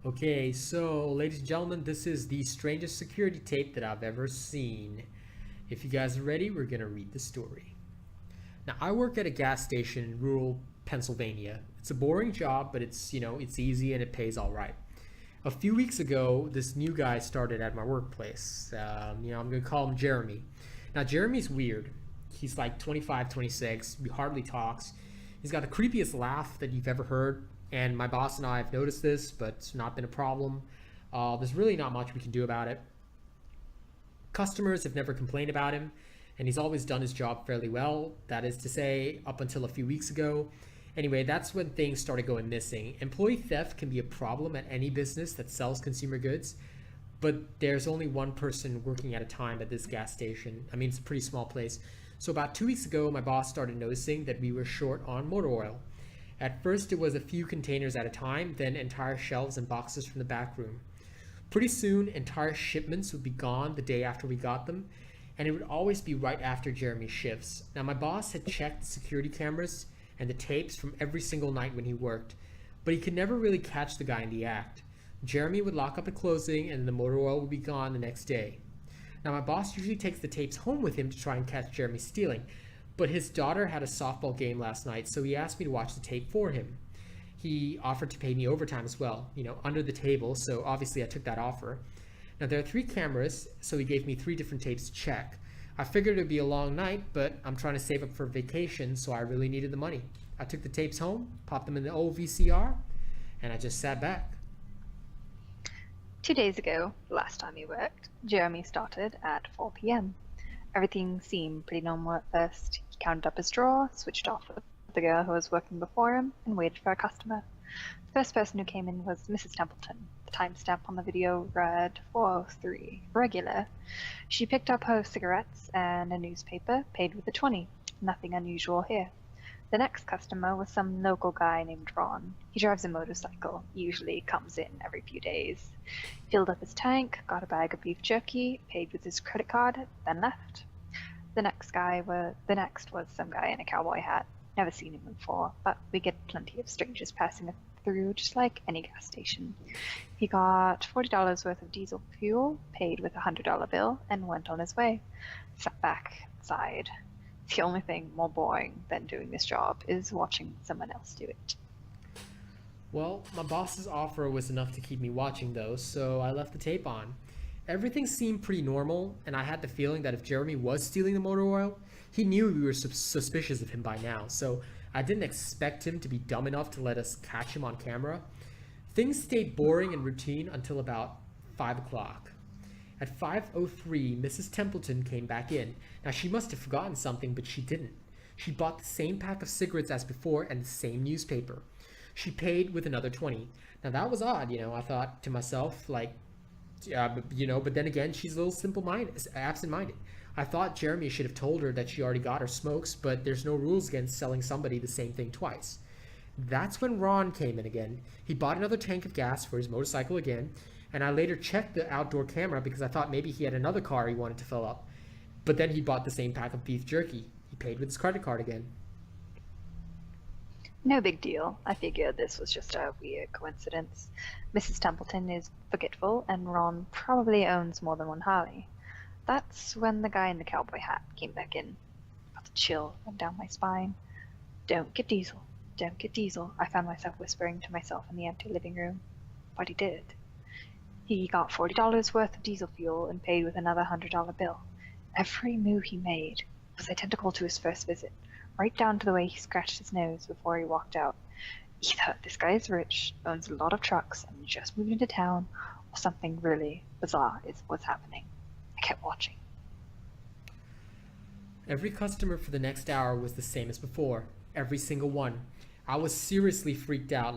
Okay, so ladies and gentlemen, this is the strangest security tape that I've ever seen. If you guys are ready, we're gonna read the story. Now, I work at a gas station in rural Pennsylvania. It's a boring job, but it's easy and it pays all right. A few weeks ago, this new guy started at my workplace. I'm gonna call him Jeremy. Now, Jeremy's weird. He's like 25, 26. He hardly talks. He's got the creepiest laugh that you've ever heard. And my boss and I have noticed this, but it's not been a problem. There's really not much we can do about it. Customers have never complained about him, and he's always done his job fairly well. That is to say, up until a few weeks ago. Anyway, that's when things started going missing. Employee theft can be a problem at any business that sells consumer goods, but there's only one person working at a time at this gas station. I mean, it's a pretty small place. So about 2 weeks ago, my boss started noticing that we were short on motor oil. At first, it was a few containers at a time, then entire shelves and boxes from the back room. Pretty soon, entire shipments would be gone the day after we got them, and it would always be right after Jeremy's shifts. Now, my boss had checked security cameras and the tapes from every single night when he worked, but he could never really catch the guy in the act. Jeremy would lock up at closing, and the motor oil would be gone the next day. Now, my boss usually takes the tapes home with him to try and catch Jeremy stealing, but his daughter had a softball game last night, so he asked me to watch the tape for him. He offered to pay me overtime as well, under the table, so obviously I took that offer. Now, there are 3 cameras, so he gave me 3 different tapes to check. I figured it would be a long night, but I'm trying to save up for vacation, so I really needed the money. I took the tapes home, popped them in the old VCR, and I just sat back. 2 days ago, the last time he worked, Jeremy started at 4 p.m. Everything seemed pretty normal at first. He counted up his drawer, switched off with the girl who was working before him, and waited for a customer. The first person who came in was Mrs. Templeton. The timestamp on the video read 4:03, regular. She picked up her cigarettes and a newspaper, paid with a 20. Nothing unusual here. The next customer was some local guy named Ron. He drives a motorcycle, usually comes in every few days. Filled up his tank, got a bag of beef jerky, paid with his credit card, then left. The next was some guy in a cowboy hat. Never seen him before, but we get plenty of strangers passing through, just like any gas station. He got $40 worth of diesel fuel, paid with a $100 bill, and went on his way. Sat back, sighed. The only thing more boring than doing this job is watching someone else do it. Well, my boss's offer was enough to keep me watching though, so I left the tape on. Everything seemed pretty normal, and I had the feeling that if Jeremy was stealing the motor oil, he knew we were suspicious of him by now, so I didn't expect him to be dumb enough to let us catch him on camera. Things stayed boring and routine until about 5 o'clock. At 5:03, Mrs. Templeton came back in. Now, she must have forgotten something, but she didn't. She bought the same pack of cigarettes as before and the same newspaper. She paid with another 20. Now, that was odd, I thought to myself, but then again, she's a little absent-minded. I thought Jeremy should have told her that she already got her smokes, but there's no rules against selling somebody the same thing twice. That's when Ron came in again. He bought another tank of gas for his motorcycle again, and I later checked the outdoor camera because I thought maybe he had another car he wanted to fill up. But then he bought the same pack of beef jerky. He paid with his credit card again. No big deal. I figured this was just a weird coincidence. Mrs. Templeton is forgetful, and Ron probably owns more than one Harley. That's when the guy in the cowboy hat came back in. Felt a chill run down my spine. Don't get diesel. Don't get diesel, I found myself whispering to myself in the empty living room. But he did. He got $40 worth of diesel fuel and paid with another $100 bill. Every move he made was identical to his first visit, right down to the way he scratched his nose before he walked out. Either this guy is rich, owns a lot of trucks, and just moved into town, or something really bizarre is what's happening. I kept watching. Every customer for the next hour was the same as before. Every single one. I was seriously freaked out,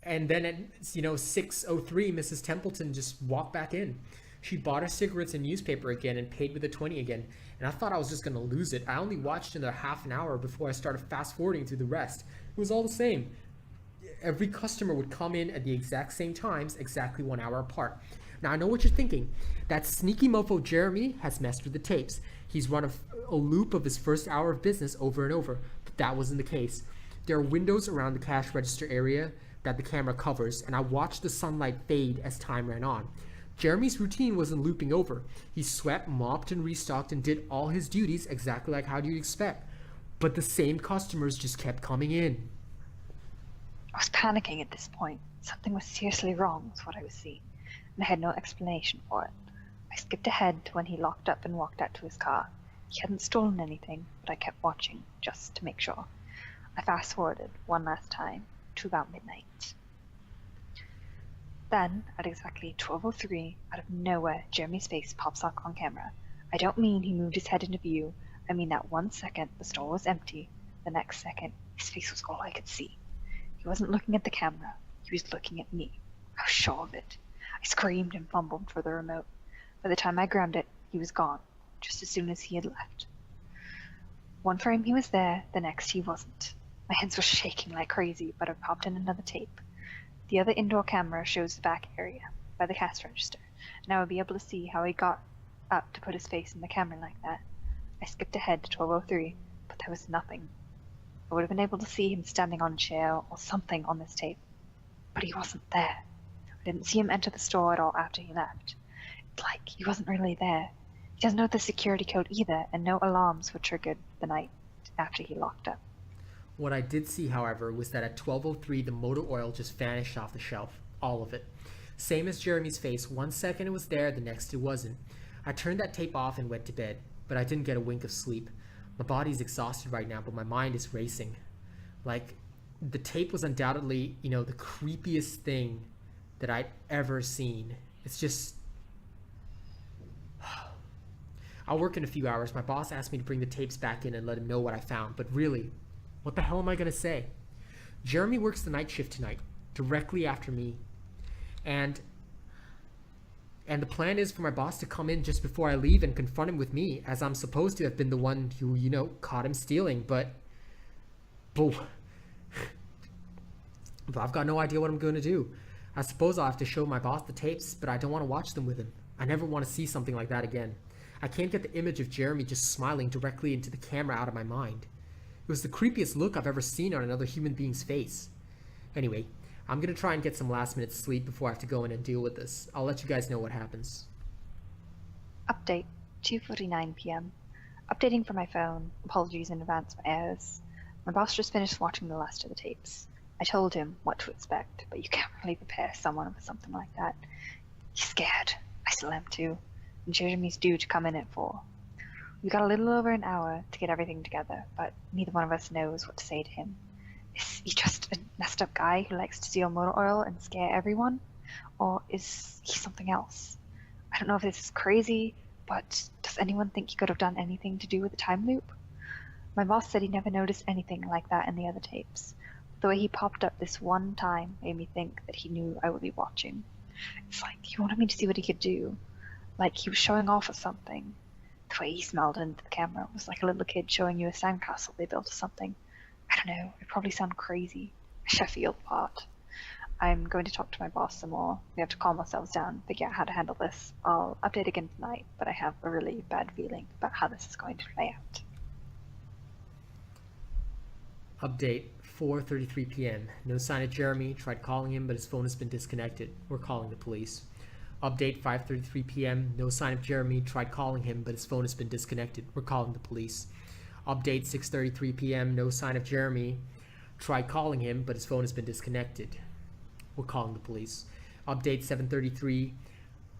and then at 6:03, Mrs. Templeton just walked back in. She bought her cigarettes and newspaper again and paid with a 20 again, and I thought I was just going to lose it. I only watched another half an hour before I started fast forwarding through the rest. It was all the same. Every customer would come in at the exact same times, exactly 1 hour apart. Now, I know what you're thinking. That sneaky mofo Jeremy has messed with the tapes. He's run a loop of his first hour of business over and over, but that wasn't the case. There are windows around the cash register area, that the camera covers, and I watched the sunlight fade as time ran on. Jeremy's routine wasn't looping over. He swept, mopped, and restocked and did all his duties exactly like how you'd expect. But the same customers just kept coming in. I was panicking at this point. Something was seriously wrong with what I was seeing, and I had no explanation for it. I skipped ahead to when he locked up and walked out to his car. He hadn't stolen anything, but I kept watching, just to make sure. I fast-forwarded one last time to about midnight. Then, at exactly 12:03, out of nowhere, Jeremy's face pops up on camera. I don't mean he moved his head into view. I mean that 1 second the store was empty. The next second, his face was all I could see. He wasn't looking at the camera. He was looking at me. I was sure of it. I screamed and fumbled for the remote. By the time I grabbed it, he was gone, just as soon as he had left. One frame he was there, the next he wasn't. My hands were shaking like crazy, but I popped in another tape. The other indoor camera shows the back area, by the cash register, and I would be able to see how he got up to put his face in the camera like that. I skipped ahead to 12:03, but there was nothing. I would have been able to see him standing on a chair or something on this tape, but he wasn't there. I didn't see him enter the store at all after he left. It's like he wasn't really there. He doesn't know the security code either, and no alarms were triggered the night after he locked up. What I did see, however, was that at 12:03 the motor oil just vanished off the shelf. All of it. Same as Jeremy's face. 1 second it was there, the next it wasn't. I turned that tape off and went to bed, but I didn't get a wink of sleep. My body's exhausted right now, but my mind is racing. Like, the tape was undoubtedly, the creepiest thing that I'd ever seen. It's just... I'll work in a few hours. My boss asked me to bring the tapes back in and let him know what I found, but really, what the hell am I going to say? Jeremy works the night shift tonight, directly after me. And the plan is for my boss to come in just before I leave and confront him with me, as I'm supposed to have been the one who, caught him stealing, but I've got no idea what I'm going to do. I suppose I'll have to show my boss the tapes, but I don't want to watch them with him. I never want to see something like that again. I can't get the image of Jeremy just smiling directly into the camera out of my mind. It was the creepiest look I've ever seen on another human being's face. Anyway, I'm going to try and get some last-minute sleep before I have to go in and deal with this. I'll let you guys know what happens. Update, 2:49 p.m. Updating for my phone. Apologies in advance for errors. My boss just finished watching the last of the tapes. I told him what to expect, but you can't really prepare someone for something like that. He's scared. I still am too. And Jeremy's due to come in at 4. We got a little over an hour to get everything together, but neither one of us knows what to say to him. Is he just a messed up guy who likes to steal motor oil and scare everyone? Or is he something else? I don't know if this is crazy, but does anyone think he could have done anything to do with the time loop? My boss said he never noticed anything like that in the other tapes. The way he popped up this one time made me think that he knew I would be watching. It's like he wanted me to see what he could do. Like he was showing off or something. The way he smiled into the camera was like a little kid showing you a sandcastle they built or something. I don't know, it probably sounds crazy. I should feel the part. I'm going to talk to my boss some more. We have to calm ourselves down, figure out how to handle this. I'll update again tonight, but I have a really bad feeling about how this is going to play out. Update, 4:33 p.m. No sign of Jeremy. Tried calling him, but his phone has been disconnected. We're calling the police. Update, 5:33 p.m. No sign of Jeremy. Tried calling him, but his phone has been disconnected. We're calling the police. Update, 6:33 p.m. No sign of Jeremy. Tried calling him, but his phone has been disconnected. We're calling the police. Update, 7:33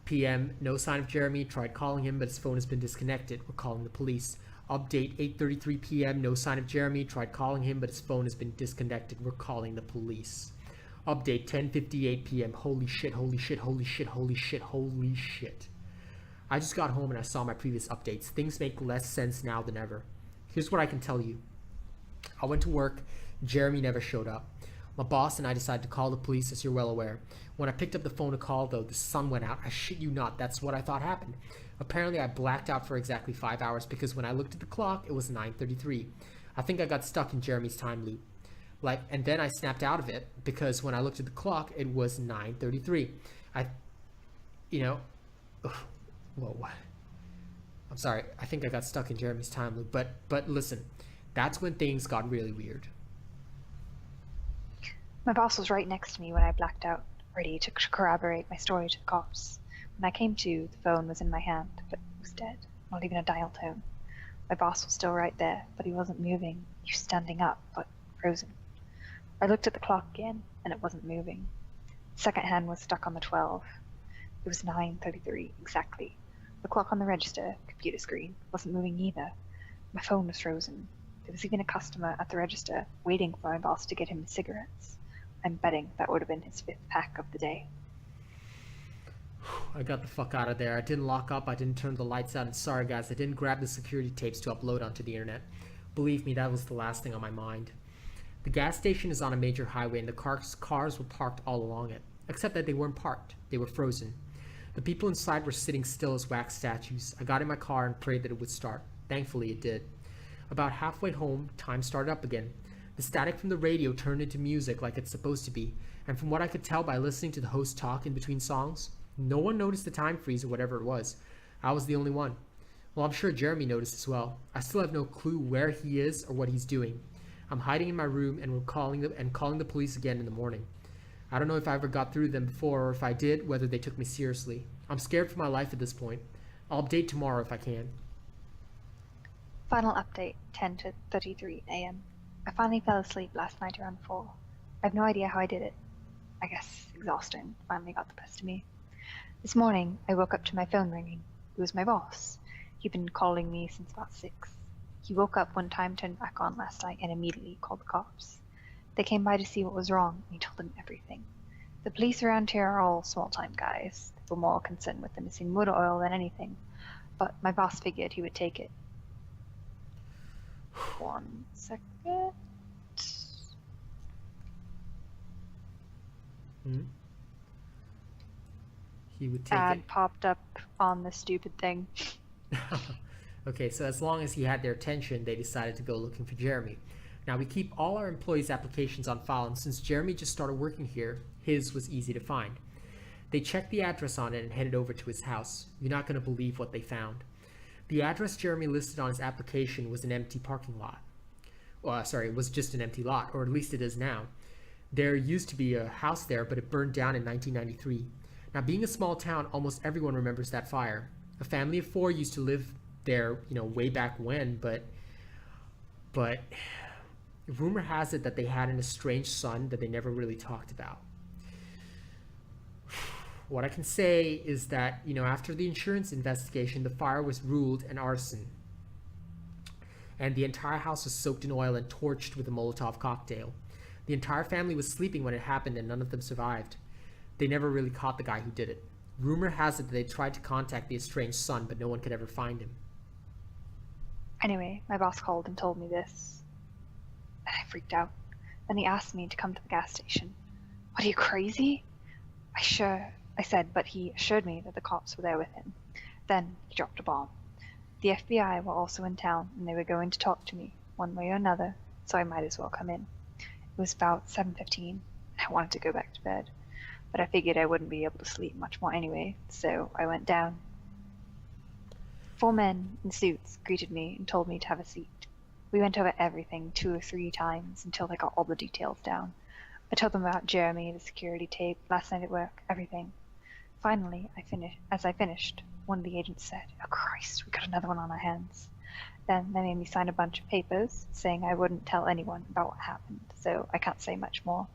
p.m. No sign of Jeremy. Tried calling him, but his phone has been disconnected. We're calling the police. Update, 8:33 p.m. No sign of Jeremy. Tried calling him, but his phone has been disconnected. We're calling the police. Update, 10:58 p.m. Holy shit, holy shit, holy shit, holy shit, holy shit. I just got home and I saw my previous updates. Things make less sense now than ever. Here's what I can tell you. I went to work. Jeremy never showed up. My boss and I decided to call the police, as you're well aware. When I picked up the phone to call, though, the sun went out. I shit you not, that's what I thought happened. Apparently, I blacked out for exactly 5 hours because when I looked at the clock, it was 9:33. I think I got stuck in Jeremy's time loop. And then I snapped out of it because when I looked at the clock, it was 9:33. Whoa. I'm sorry. I think I got stuck in Jeremy's time loop. But listen, that's when things got really weird. My boss was right next to me when I blacked out, ready to corroborate my story to the cops. When I came to, the phone was in my hand, but it was dead, not even a dial tone. My boss was still right there, but he wasn't moving. He was standing up, but frozen. I looked at the clock again, and it wasn't moving. The second hand was stuck on the 12. It was 9:33 exactly. The clock on the register, computer screen, wasn't moving either. My phone was frozen. There was even a customer at the register waiting for my boss to get him cigarettes. I'm betting that would have been his 5th pack of the day. I got the fuck out of there. I didn't lock up, I didn't turn the lights out, and sorry guys, I didn't grab the security tapes to upload onto the internet. Believe me, that was the last thing on my mind. The gas station is on a major highway and the cars were parked all along it. Except that they weren't parked, they were frozen. The people inside were sitting still as wax statues. I got in my car and prayed that it would start. Thankfully it did. About halfway home, time started up again. The static from the radio turned into music like it's supposed to be, and from what I could tell by listening to the host talk in between songs, no one noticed the time freeze or whatever it was. I was the only one. Well, I'm sure Jeremy noticed as well. I still have no clue where he is or what he's doing. I'm hiding in my room and calling the police again in the morning. I don't know if I ever got through to them before, or if I did, whether they took me seriously. I'm scared for my life at this point. I'll update tomorrow if I can. Final update, 10:33 a.m. I finally fell asleep last night around 4. I have no idea how I did it. I guess exhaustion finally got the best of me. This morning, I woke up to my phone ringing. It was my boss. He'd been calling me since about 6. He woke up when time turned back on last night and immediately called the cops. They came by to see what was wrong, and he told them everything. The police around here are all small-time guys. They were more concerned with the missing motor oil than anything, but my boss figured he would take it. 1 second. He would take Ad it. popped up on the stupid thing. Okay, so as long as he had their attention, they decided to go looking for Jeremy. Now, we keep all our employees' applications on file, and since Jeremy just started working here, his was easy to find. They checked the address on it and headed over to his house. You're not going to believe what they found. The address Jeremy listed on his application was an empty parking lot. It was just an empty lot, or at least it is now. There used to be a house there, but it burned down in 1993. Now, being a small town, almost everyone remembers that fire. A family of 4 used to live there, way back when, but rumor has it that they had an estranged son that they never really talked about. What I can say is that, after the insurance investigation, the fire was ruled an arson. And the entire house was soaked in oil and torched with a Molotov cocktail. The entire family was sleeping when it happened and none of them survived. They never really caught the guy who did it. Rumor has it that they tried to contact the estranged son, but no one could ever find him. Anyway, my boss called and told me this. And I freaked out. Then he asked me to come to the gas station. What, are you crazy? I said, but he assured me that the cops were there with him. Then he dropped a bomb. The FBI were also in town, and they were going to talk to me, one way or another, so I might as well come in. It was about 7:15, and I wanted to go back to bed, but I figured I wouldn't be able to sleep much more anyway, so I went down. 4 men in suits greeted me and told me to have a seat. We went over everything 2 or 3 times until I got all the details down. I told them about Jeremy, the security tape, last night at work, everything. Finally, as I finished, one of the agents said, "Oh Christ, we got another one on our hands." Then they made me sign a bunch of papers saying I wouldn't tell anyone about what happened, so I can't say much more.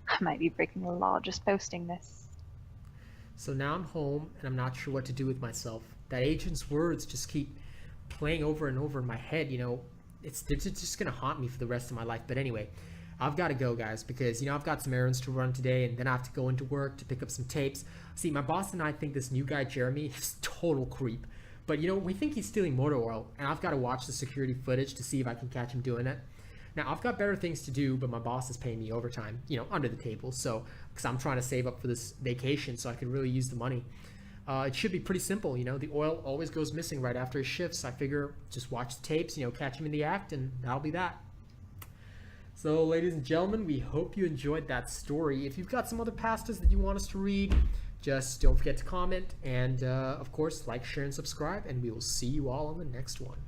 I might be breaking the law just posting this. So now I'm home and I'm not sure what to do with myself. That agent's words just keep playing over and over in my head, It's just gonna haunt me for the rest of my life. But anyway, I've got to go, guys, because I've got some errands to run today, and then I have to go into work to pick up some tapes. See, my boss and I think this new guy Jeremy is total creep, but we think he's stealing motor oil, and I've got to watch the security footage to see if I can catch him doing it. Now, I've got better things to do, but my boss is paying me overtime, under the table, so because I'm trying to save up for this vacation so I can really use the money. It should be pretty simple, the oil always goes missing right after his shifts. I figure just watch the tapes, catch him in the act, and that'll be that. So, ladies and gentlemen, we hope you enjoyed that story. If you've got some other pastas that you want us to read, just don't forget to comment, and of course, like, share, and subscribe, and we will see you all on the next one.